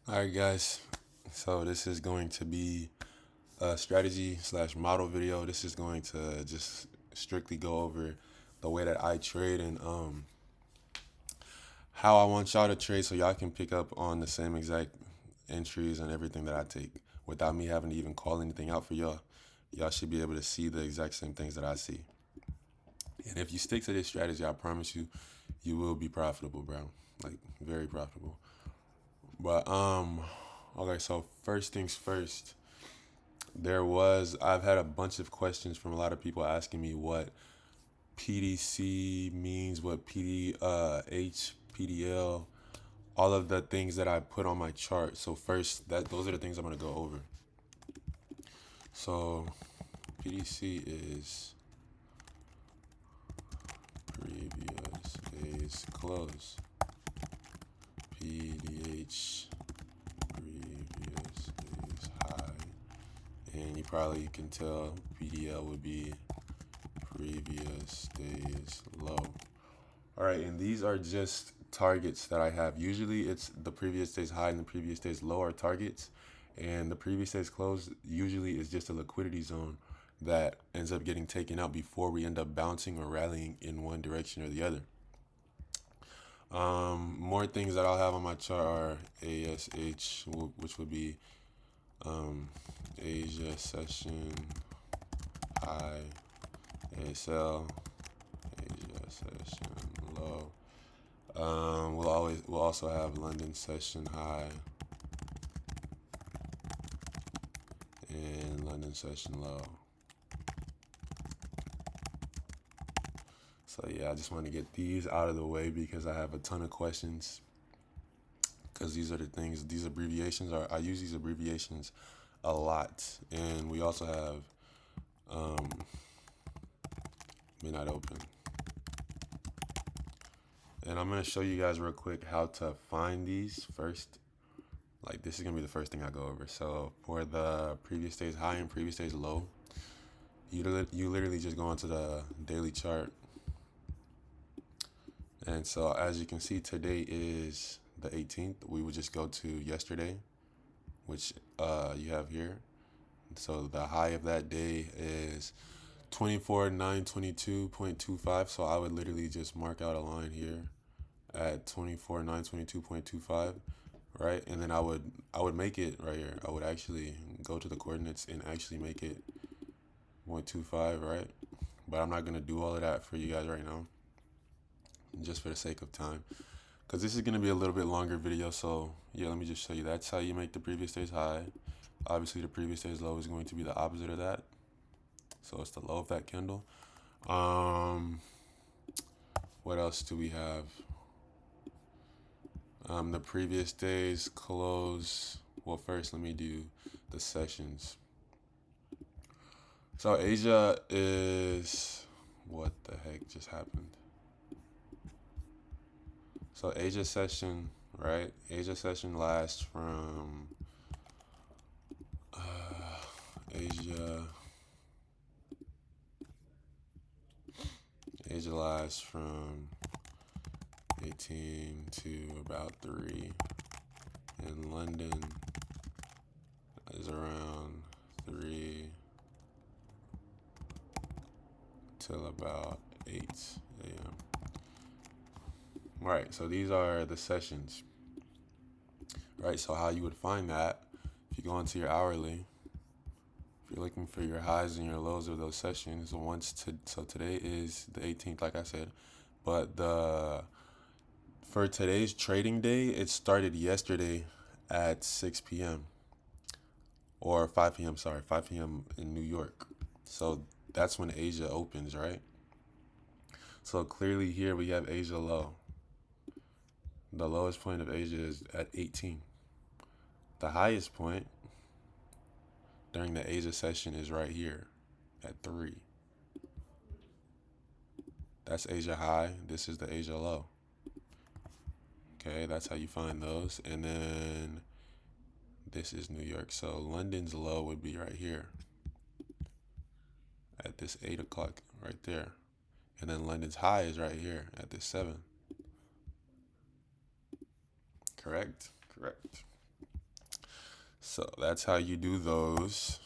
All right, guys. So this is going to be a strategy slash model video. This is going to just strictly go over the way that I trade and how I want y'all to trade so y'all can pick up on the same exact entries and everything that I take without me having to even call anything out for y'all. Y'all should be able to see the exact same things that I see. And if you stick to this strategy, I promise you, you will be profitable, bro. Like very profitable. But okay, so first things first. I've had a bunch of questions from a lot of people asking me what PDC means, what PDL, all of the things that I put on my chart. So first, those are the things I'm gonna go over. So PDC is previous day's close. PDH previous day's high, and you probably can tell PDL would be previous day's low. All right, and these are just targets that I have. Usually it's the previous day's high and the previous day's low are targets, and the previous day's close usually is just a liquidity zone that ends up getting taken out before we end up bouncing or rallying in one direction or the other. More things that I'll have on my chart are ASH, which would be Asia session high, ASL, Asia session low. We'll also have London session high and London session low. So yeah, I just want to get these out of the way because I have a ton of questions. Because these are the things, these abbreviations are, I use these abbreviations a lot. And we also have midnight open. And I'm going to show you guys real quick how to find these first. Like this is going to be the first thing I go over. So for the previous day's high and previous day's low, you literally just go onto the daily chart. And so as you can see, today is the 18th. We would just go to yesterday, which you have here. So the high of that day is 24,922.25. So I would literally just mark out a line here at 24,922.25, right? And then I would make it right here. I would actually go to the coordinates and actually make it 0.25, right? But I'm not gonna do all of that for you guys right now, just for the sake of time, because this is gonna be a little bit longer video. So yeah, let me just show you. That's how you make the previous day's high. Obviously, the previous day's low is going to be the opposite of that. So it's the low of that candle. Um, what else do we have? The previous day's close. Well, first let me do the sessions. So Asia is, what the heck just happened? So Asia session, right? Asia session lasts from Asia. Asia lasts from 18 to about 3, and London is around 3 till about 8 a.m. Right, so these are the sessions. Right, so how you would find that, if you go into your hourly, if you're looking for your highs and your lows of those sessions, so today is the 18th, like I said, but the for today's trading day, it started yesterday at 6 p.m. or 5 p.m. Sorry, 5 p.m. in New York. So that's when Asia opens, right? So clearly here we have Asia low. The lowest point of Asia is at 18. The highest point during the Asia session is right here at 3. That's Asia high. This is the Asia low. Okay, that's how you find those. And then this is New York. So London's low would be right here at this 8 o'clock right there. And then London's high is right here at this 7. Correct? Correct. So that's how you do those.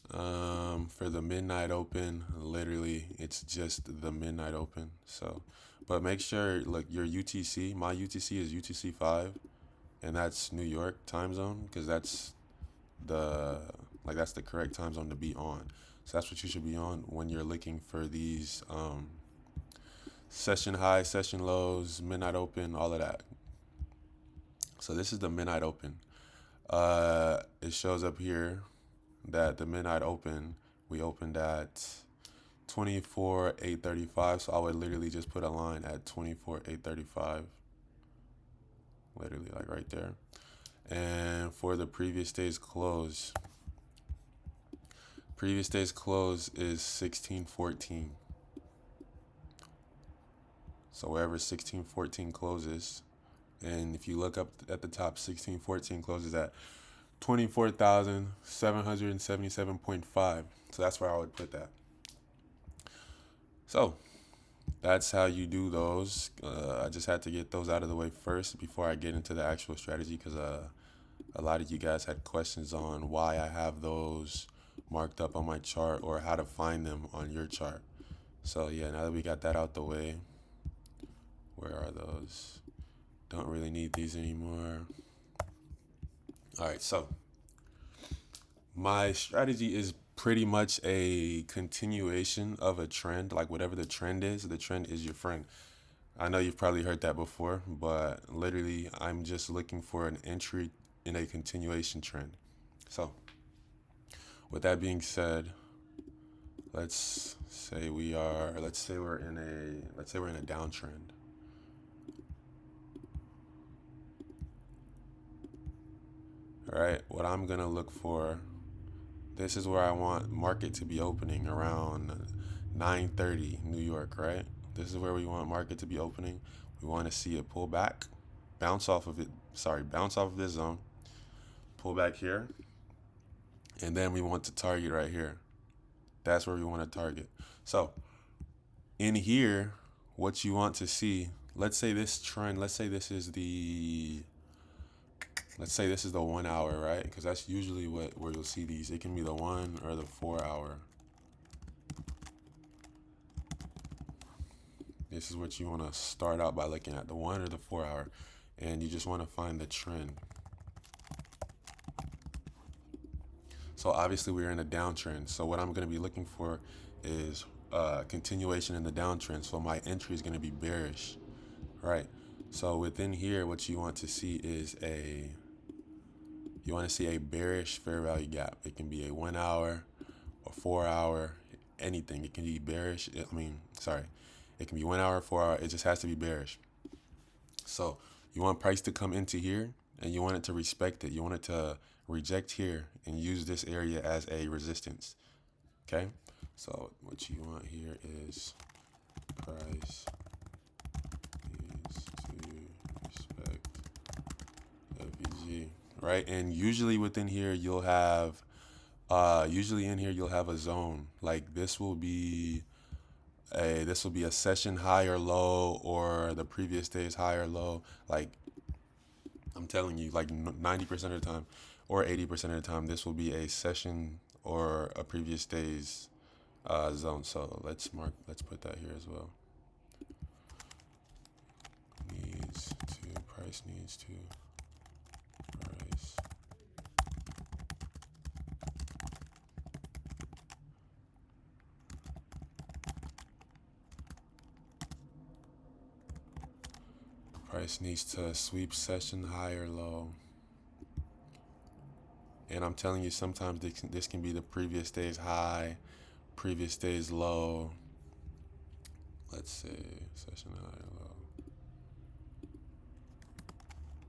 For the midnight open, literally, it's just the midnight open. So, but make sure, look, your UTC, my UTC is UTC 5, and that's New York time zone, because the, that's the correct time zone to be on. So that's what you should be on when you're looking for these session highs, session lows, midnight open, all of that. So this is the midnight open. It shows up here that the midnight open, we opened at 24,835. So I would literally just put a line at 24,835, literally like right there. And for the previous day's close is 1614. So wherever 1614 closes, and if you look up at the top, 1614 closes at 24,777.5. So that's where I would put that. So that's how you do those. I just had to get those out of the way first before I get into the actual strategy, because a lot of you guys had questions on why I have those marked up on my chart or how to find them on your chart. So yeah, now that we got that out the way, where are those? Don't really need these anymore. All right, so my strategy is pretty much a continuation of a trend. Like whatever the trend is your friend. I know you've probably heard that before, but literally, I'm just looking for an entry in a continuation trend. So, with that being said, let's say we're in a downtrend. All right, what I'm gonna look for, this is where I want market to be opening around 9:30 New York, right? This is where we want market to be opening. We want to see it pull back, bounce off of this zone, pull back here, and then we want to target right here. That's where we want to target. So in here, what you want to see, let's say this trend, let's say this is the 1 hour, right? Because that's usually where you'll see these. It can be the 1 or the 4 hour. This is what you want to start out by looking at, the 1 or the 4 hour, and you just want to find the trend. So obviously we're in a downtrend. So what I'm going to be looking for is continuation in the downtrend. So my entry is going to be bearish, right? So within here, what you want to see is a bearish fair value gap. It can be a 1 hour or 4 hour, anything. It can be bearish. It can be 1 hour, 4 hour. It just has to be bearish. So you want price to come into here, and you want it to respect it. You want it to reject here and use this area as a resistance. Okay. So what you want here is price needs to respect FVG, right? And usually within here you'll have usually in here you'll have a zone. Like this will be a session high or low, or the previous day's high or low. Like I'm telling you, like 90% of the time or 80% of the time, this will be a session or a previous day's zone. So let's put that here as well. Price needs to price. Price needs to sweep session high or low. And I'm telling you, sometimes this can be the previous day's high, previous day's low. Let's say session high or low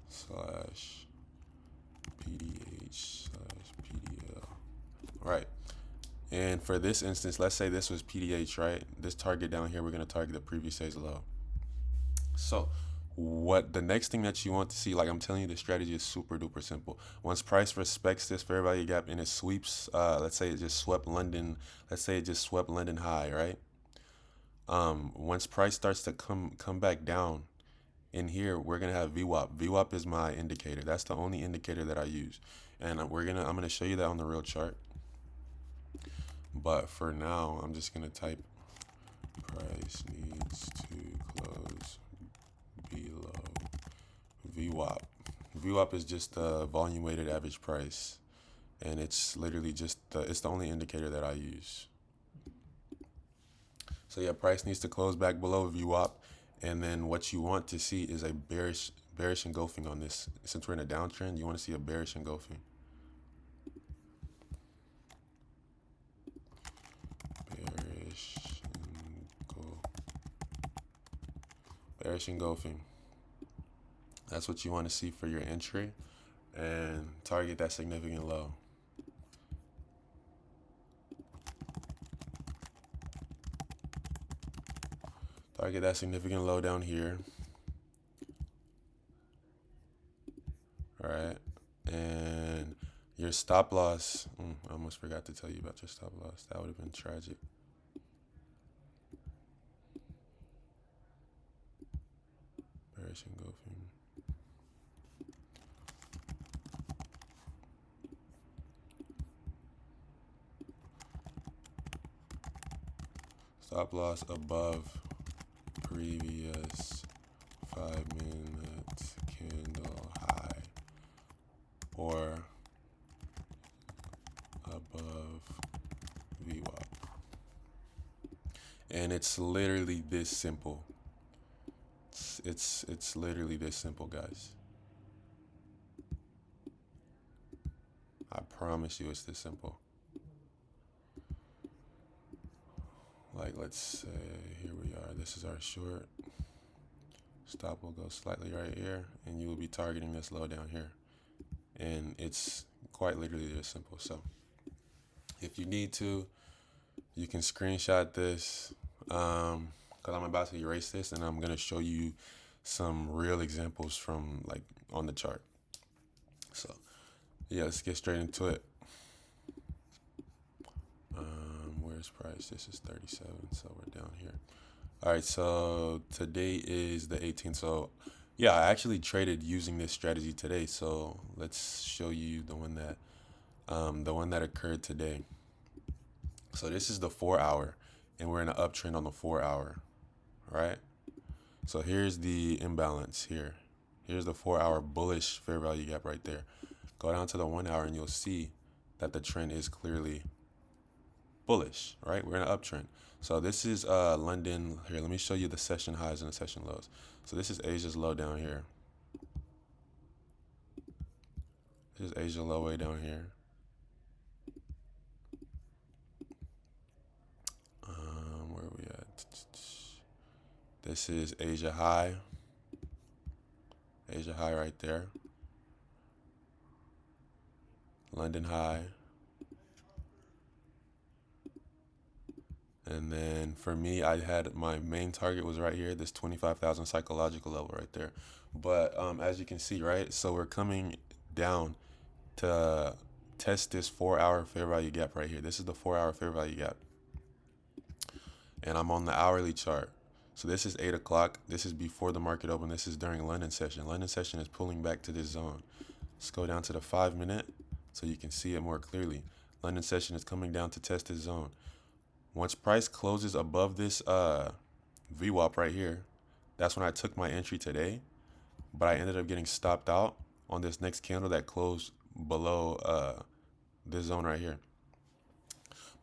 slash PDH slash PDL. Right. And for this instance, let's say this was PDH, right? This target down here, we're going to target the previous day's low. So what the next thing that you want to see, like I'm telling you, the strategy is super duper simple. Once price respects this fair value gap and it sweeps, let's say it just swept London high, right? Once price starts to come back down In here, we're gonna have VWAP. VWAP is my indicator. That's the only indicator that I use. And I'm gonna show you that on the real chart. But for now, I'm just gonna type price needs to close below VWAP. VWAP is just the volume weighted average price, and it's literally just it's the only indicator that I use. So yeah, price needs to close back below VWAP, and then what you want to see is a bearish engulfing on this. Since we're in a downtrend, you want to see a bearish engulfing. Bearish engulfing. That's what you want to see for your entry, and target that significant low. Target that significant low down here. All right, and your stop loss. I almost forgot to tell you about your stop loss. That would have been tragic. Bearish engulfing. Stop loss above previous 5-minute candle high or above VWAP. And it's literally this simple. It's literally this simple, guys. I promise you it's this simple. Like, let's say here we are. This is our short. Stop will go slightly right here, and you will be targeting this low down here. And it's quite literally this simple. So if you need to, you can screenshot this, because I'm about to erase this, and I'm gonna show you some real examples from like on the chart. So yeah, let's get straight into it. Where's price? This is 37, so we're down here. All right, so today is the 18th. So yeah, I actually traded using this strategy today. So let's show you the one that occurred today. So this is the 4-hour, and we're in an uptrend on the 4-hour, right? So here's the imbalance here. Here's the 4-hour bullish fair value gap right there. Go down to the 1-hour, and you'll see that the trend is clearly bullish, right? We're in an uptrend. So this is London. Here, let me show you the session highs and the session lows. So this is Asia's low down here. This is Asia low way down here. Where are we at? This is Asia high. Asia high right there. London high. And then for me, I had my main target was right here, this 25,000 psychological level right there. But as you can see, right, so we're coming down to test this 4-hour fair value gap right here. This is the 4-hour fair value gap. And I'm on the hourly chart. So this is 8 o'clock. This is before the market open. This is during London session. London session is pulling back to this zone. Let's go down to the 5-minute so you can see it more clearly. London session is coming down to test this zone. Once price closes above this VWAP right here, that's when I took my entry today. But I ended up getting stopped out on this next candle that closed below this zone right here.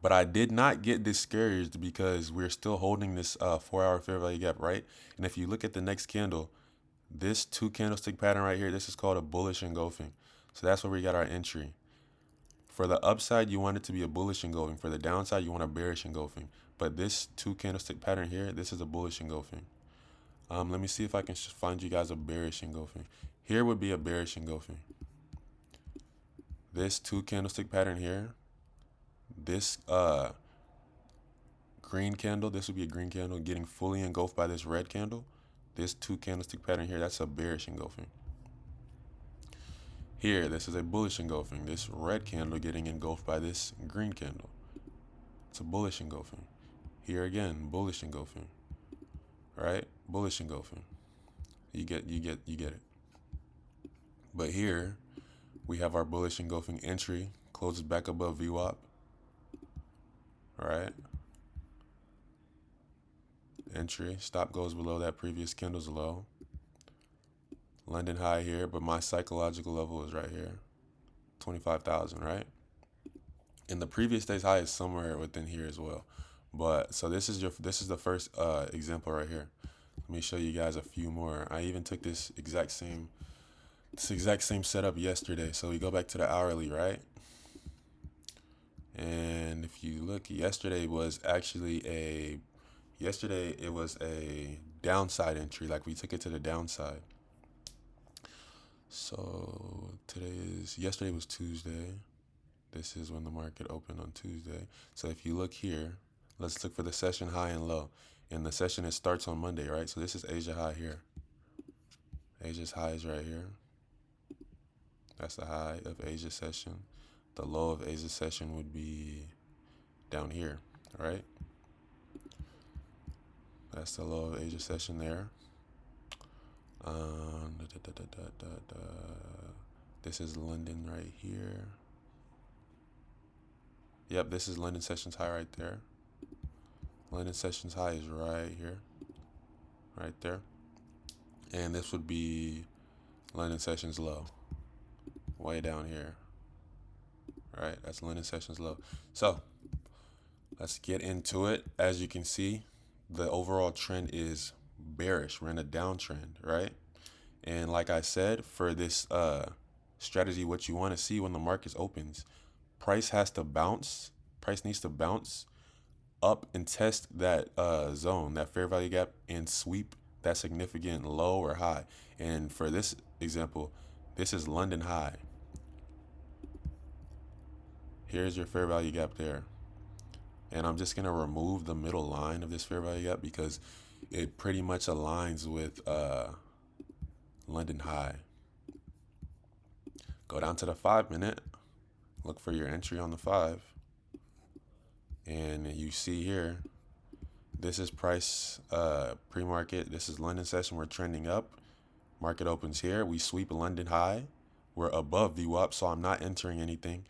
But I did not get discouraged because we're still holding this 4-hour fair value gap, right? And if you look at the next candle, this 2 candlestick pattern right here, this is called a bullish engulfing. So that's where we got our entry. For the upside, you want it to be a bullish engulfing. For the downside, you want a bearish engulfing. But this 2 candlestick pattern here, this is a bullish engulfing. Let me see if I can find you guys a bearish engulfing. Here would be a bearish engulfing. This 2 candlestick pattern here, this green candle, this would be a green candle getting fully engulfed by this red candle. This 2 candlestick pattern here, that's a bearish engulfing. Here, this is a bullish engulfing. This red candle getting engulfed by this green candle. It's a bullish engulfing. Here again, bullish engulfing. Right? Bullish engulfing. You get it. But here we have our bullish engulfing entry, closes back above VWAP, right? Entry, stop goes below that previous candle's low. London high here, but my psychological level is right here, 25,000, right? And the previous day's high is somewhere within here as well. But so this is the first example right here. Let me show you guys a few more. I even took this exact same setup yesterday. So we go back to the hourly, right? And if you look, yesterday it was a downside entry. Like we took it to the downside. So yesterday was Tuesday. This is when the market opened on Tuesday. So if you look here, let's look for the session high and low. And the session, it starts on Monday, right? So this is Asia high here. Asia's high is right here. That's the high of Asia session. The low of Asia session would be down here, right? That's the low of Asia session there. This is London right here. Yep, this is London sessions high right there. London sessions high is right here, right there. And this would be London sessions low, way down here. Right, that's London sessions low. So let's get into it. As you can see, the overall trend is bearish. We're in a downtrend, right? And like I said, for this strategy, what you want to see when the market opens, price needs to bounce up and test that zone, that fair value gap, and sweep that significant low or high. And for this example, this is London high. Here's your fair value gap there. And I'm just going to remove the middle line of this fair value gap because it pretty much aligns with London high. Go down to the 5-minute. Look for your entry on the 5. And you see here, this is price pre-market. This is London session. We're trending up. Market opens here. We sweep London high. We're above VWAP, so I'm not entering anything.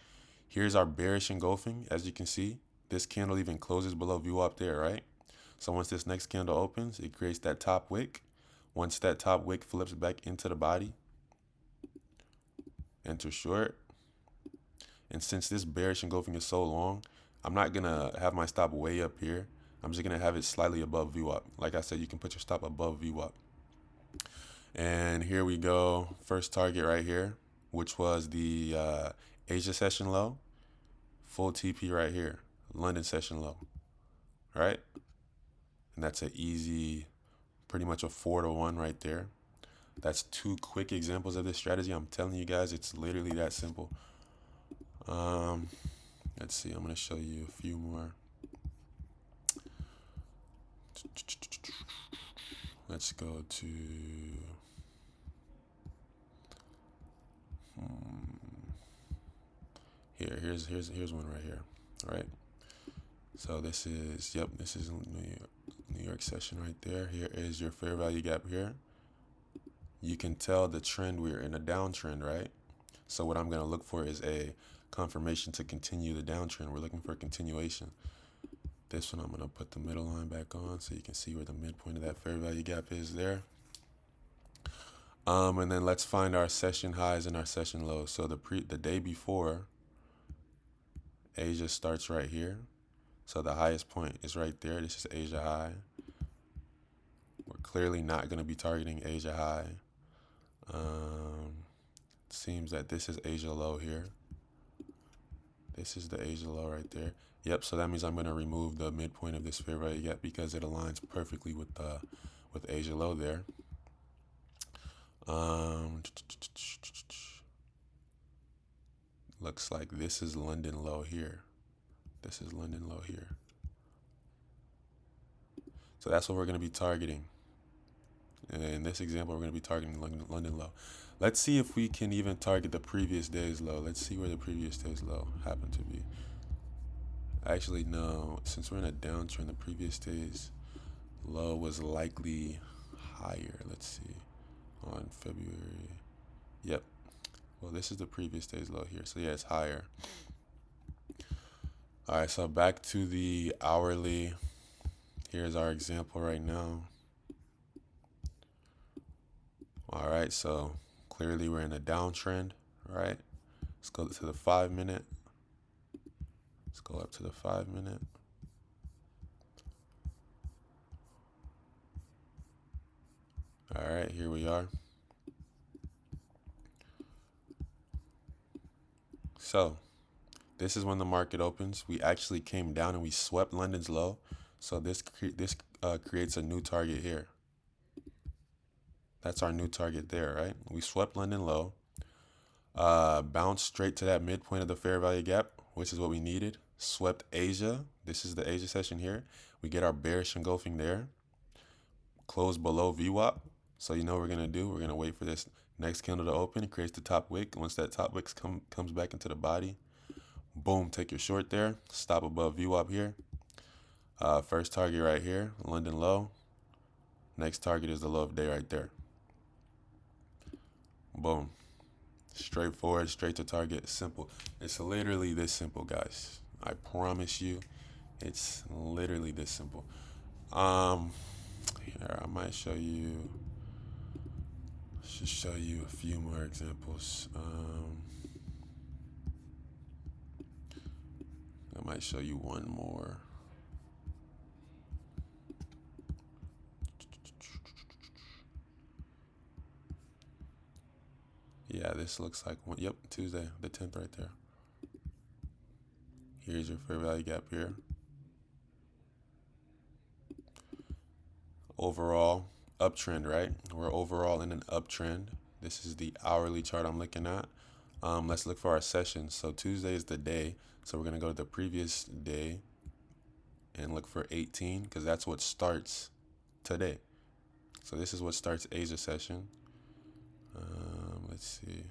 Here's our bearish engulfing. As you can see, this candle even closes below VWAP there, right? So once this next candle opens, it creates that top wick. Once that top wick flips back into the body, enter short. And since this bearish engulfing is so long, I'm not going to have my stop way up here. I'm just going to have it slightly above VWAP. Like I said, you can put your stop above VWAP. And here we go. First target right here, which was the Asia session low. Full TP right here. London session low. Right? And that's an easy, pretty much a 4-to-1 right there. That's 2 quick examples of this strategy. I'm telling you guys, it's literally that simple. Let's see. I'm going to show you a few more. Let's go to here's one right here. All right. So this is New York session right there. Here is your fair value gap here. You can tell the trend, we're in a downtrend, right? So what I'm going to look for is a confirmation to continue the downtrend. We're looking for a continuation. This one, I'm going to put the middle line back on so you can see where the midpoint of that fair value gap is there. And then let's find our session highs and our session lows. So the day before, Asia starts right here. So the highest point is right there. This is Asia high. We're clearly not going to be targeting Asia high. Seems that this is Asia low here. This is the Asia low right there. Yep, so that means I'm going to remove the midpoint of this fair value gap because it aligns perfectly with Asia low there. Looks like this is London low here. This is London low here. So that's what we're going to be targeting. And in this example, we're going to be targeting London low. Let's see if we can even target the previous day's low. Let's see where the previous day's low happened to be. Actually, no. Since we're in a downtrend, the previous day's low was likely higher. Let's see. on February. Yep. Well, this is the previous day's low here. So yeah, it's higher. All right, so back to the hourly. Here's our example right now. All right, so clearly we're in a downtrend, right? Let's go to the 5 minute. Let's go up to the 5 minute. All right, here we are. So this is when the market opens. We actually came down and we swept London's low. So this creates a new target here. That's our new target there, right? We swept London low, bounced straight to that midpoint of the fair value gap, which is what we needed. Swept Asia. This is the Asia session here. We get our bearish engulfing there. Close below VWAP. So you know what we're gonna do? We're gonna wait for this next candle to open. It creates the top wick. Once that top wick comes back into the body, boom, take your short there. Stop above VWAP here. First target right here, London low. Next target is the low of day right there. Boom. Straightforward, straight to target, simple. It's literally this simple, guys. I promise you, it's literally this simple. Here I might show you. Should show you a few more examples. I might show you one more. Yeah, this looks like one. Yep, Tuesday, the 10th right there. Here's your fair value gap here. Overall, uptrend, right? We're overall in an uptrend. This is the hourly chart I'm looking at. Let's look for our sessions. So Tuesday is the day. So we're going to go to the previous day and look for 18 because that's what starts today. So this is what starts Asia session. Let's see.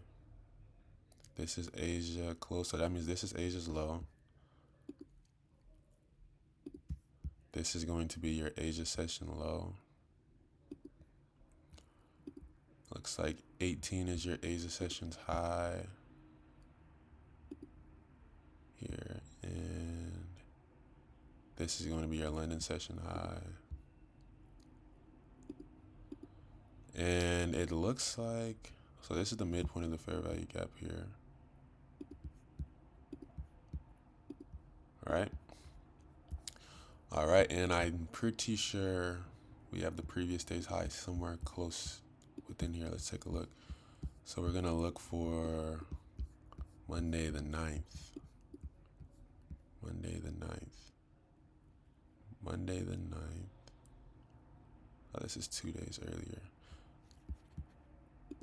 This is Asia close. So that means this is Asia's low. This is going to be your Asia session low. Looks like 18 is your Asia session's high here. And this is going to be your London session high. And it looks like, so this is the midpoint of the fair value gap here. All right, and I'm pretty sure we have the previous day's high somewhere close within here. Let's take a look. So we're gonna look for Monday the 9th. Monday the 9th. Monday the 9th. Oh, this is 2 days earlier.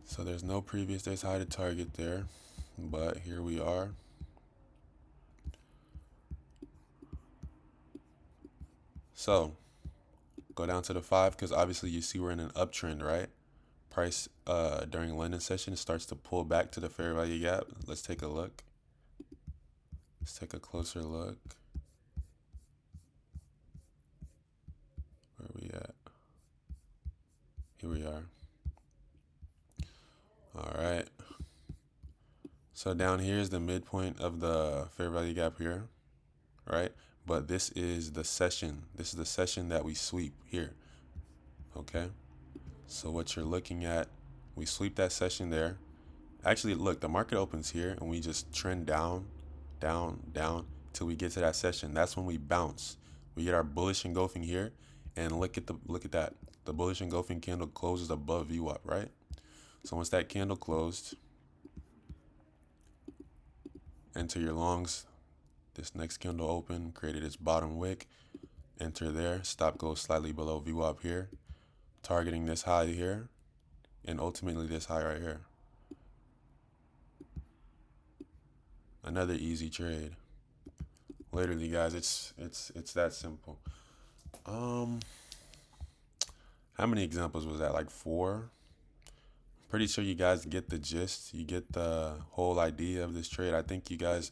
So there's no previous day's high to target there, but here we are. So go down to the 5 because obviously you see we're in an uptrend, right? Price during London session starts to pull back to the fair value gap. Let's take a look. Let's take a closer look. Where are we at? Here we are. All right. So down here is the midpoint of the fair value gap here, right? But this is the session. This is the session that we sweep here, okay? So what you're looking at, we sweep that session there. Actually, look, the market opens here and we just trend down, down, down till we get to that session. That's when we bounce. We get our bullish engulfing here, and look at that. The bullish engulfing candle closes above VWAP, right? So once that candle closed, enter your longs. This next candle open, created its bottom wick. Enter there. Stop goes slightly below VWAP here, targeting this high here, and ultimately this high right here. Another easy trade. Literally, guys, it's that simple. How many examples was that? Like 4? Pretty sure you guys get the gist. You get the whole idea of this trade. I think you guys,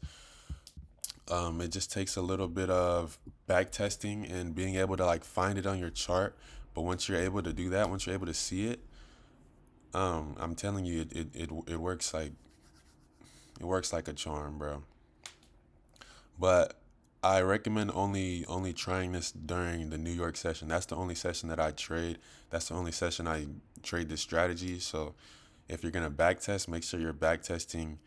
it just takes a little bit of back testing and being able to like find it on your chart. But once you're able to do that, once you're able to see it, I'm telling you, it works like a charm, bro. But I recommend only trying this during the New York session. That's the only session that I trade. That's the only session I trade this strategy. So if you're gonna back test, make sure you're back testing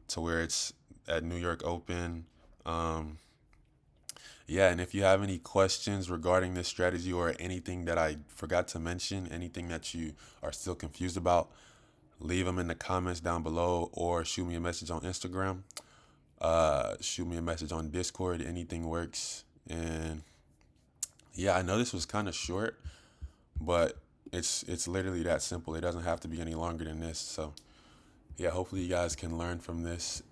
to where it's at New York Open. Um, yeah, and if you have any questions regarding this strategy or anything that I forgot to mention, anything that you are still confused about, leave them in the comments down below or shoot me a message on Instagram. Shoot me a message on Discord. Anything works. And yeah, I know this was kind of short, but it's literally that simple. It doesn't have to be any longer than this. So yeah, hopefully you guys can learn from this